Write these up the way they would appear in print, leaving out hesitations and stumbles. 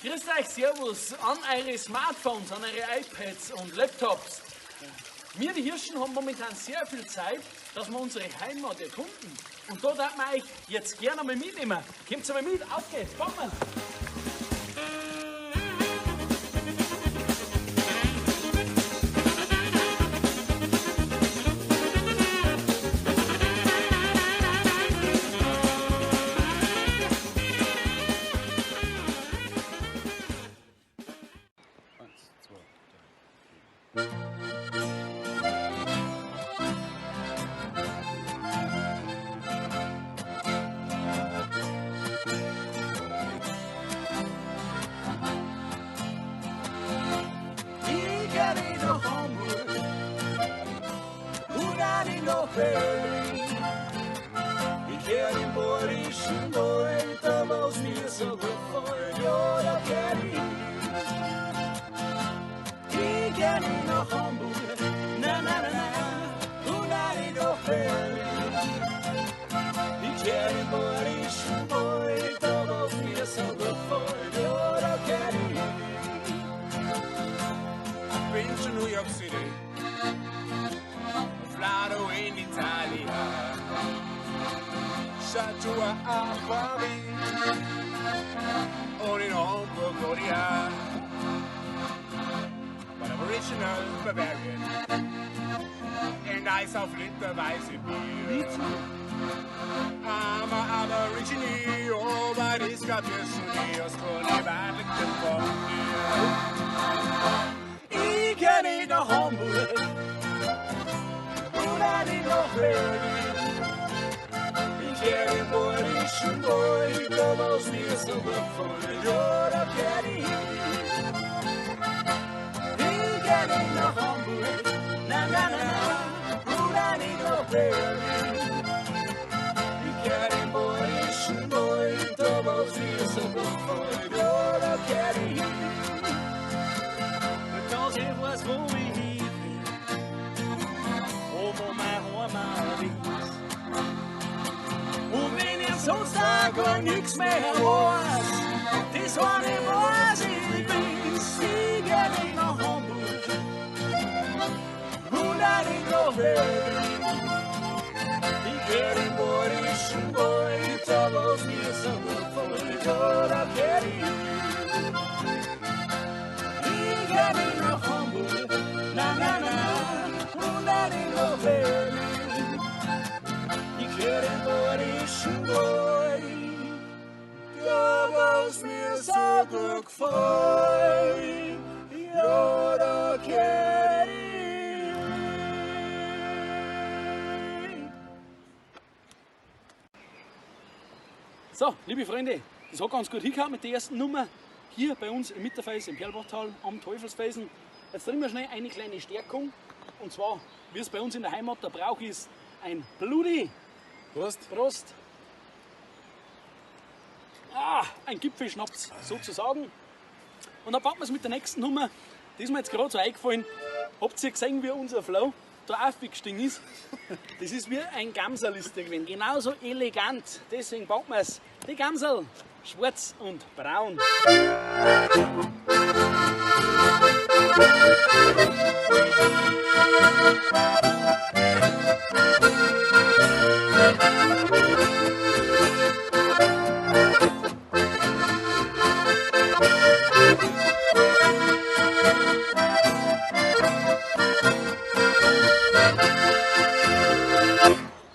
Grüßt euch, servus, an eure Smartphones, an eure iPads und Laptops. Wir, die Hirschen, haben momentan sehr viel Zeit, dass wir unsere Heimat erkunden. Und da darf man euch jetzt gerne mal mitnehmen. Kommt mal mit, auf geht's, fahren wir! Ich kär den borischen Wald, da war's mir so gefallen, ja, da kär ich kär ihn nach Hamburg, na, na, na, na, und dann nach Berlin. Ich kär den borischen Wald, da war's mir so gefallen, ja, da kär ich. I've been to New York City, Florida in Italia, Chateau a Paris, or in Hamburg, Korea, but I'm original Bavarian, and I saw Flitterweiße Bier. I'm an Aborigine, oh, but it's got your studios for the Vatican for me. Ich kann nicht nach Hamburg, nach Berlin. Ich kär den borischen Wald, da war's mir so gefallen, ja, da kär ich. Ich kär nicht nach Hamburg, na, na, na, na, und dann nicht nach Berlin. Ich kär den borischen Wald, da war's mir so gefallen, ja, da kär ich. Because it was wo ich hin will, wo mein Heimat ist. Und wenn ich sonst auch gar nichts mehr weiß, das war nicht was ich will. Ich geh nicht nach Hamburg und auch nicht nach Berlin. Ich geh den borischen Wald, da war's mir so gefallen, ja, da kär ich. Ich geh nicht nach Hamburg, na, na, na, und auch nicht nach Berlin. Ich kär den borischen Wald, da war's mir so gut gefallen, ja, da kär ich. So, liebe Freunde, das hat ganz gut hingehauen mit der ersten Nummer hier bei uns im Mitterfels, im Perlbachtal am Teufelsfelsen. Jetzt trinken wir schnell eine kleine Stärkung. Und zwar, wie es bei uns in der Heimat der Brauch ist, ein Bludi. Prost. Prost. Ein Gipfelschnaps sozusagen. Und dann packen wir es mit der nächsten Nummer. Die ist mir jetzt gerade so eingefallen. Habt ihr gesehen, wie unser Flow da aufgestiegen ist? Das ist wie ein Gamserliste gewesen. Genauso elegant. Deswegen packen wir es. Die Gamsel, schwarz und braun.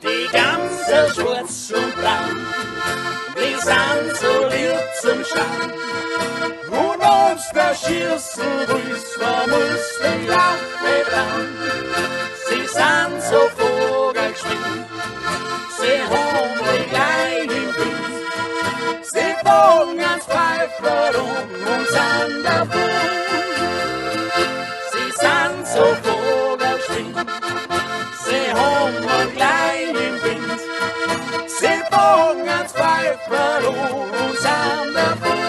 Die Gamsel schwarz und braun, die sind so lieb zum Schauen. Und uns der Schießen grüßt, da muss die Lache braun. Sie sind so vogelgeschwind, sie haben die gleich im Bild. Sie bogen ans Pfeifer und sind davon. Sie sind so vogelgeschwind, sie haben gleich im Wind. Sie bogen ans Pfeifer und sind davon.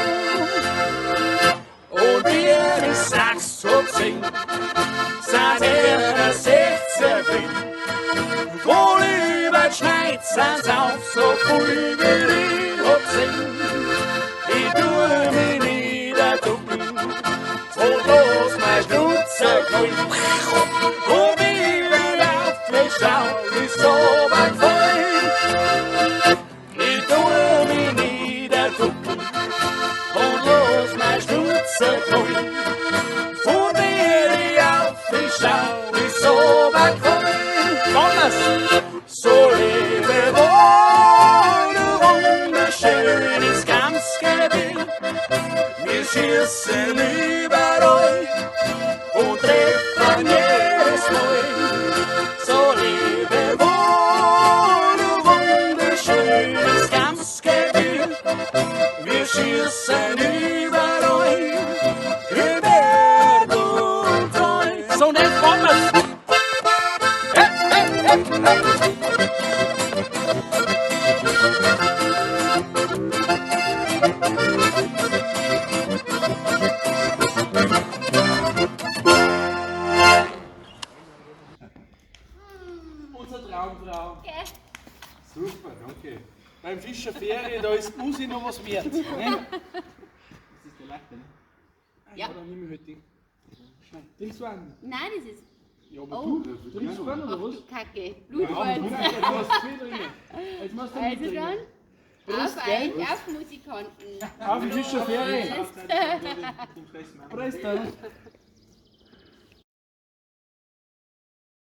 Und wir die Sachs und singen, seit der 16 bin. Wohl über die Schweiz sind's auch so früh wie die Hopsing. Ich tue mich nieder Und wir laufen, schau ich so weit voll. Ich tue mich niederducken und los mein Stutzer voll. Und wir laufen, schau ich so weit voll. So lebe wohl, du wunderschönes Gamsgebiet. Wir schießen über euch und treffen jedes Mal. So lebe wohl, du wunderschönes Gamsgebiet. Wir schießen über euch, über und euch. So nennt man es. Unser Traumfrau. Okay. Super, danke. Beim Fischerferien, da ist Musik noch was wert. Ne? Das ist der Latte, ne? Ja. Dann nimm ich halt den. Trinkst du einen? Nein, das ist. Ja, aber Oh. du trinkst du einen Ach oder was? du Kacke. Ja, Blutwurz. jetzt musst du viel trinken. Jetzt musst du Also nicht dann, trinken. auf euch, auf Musikanten. Auf die Fischerferien. Prost dann.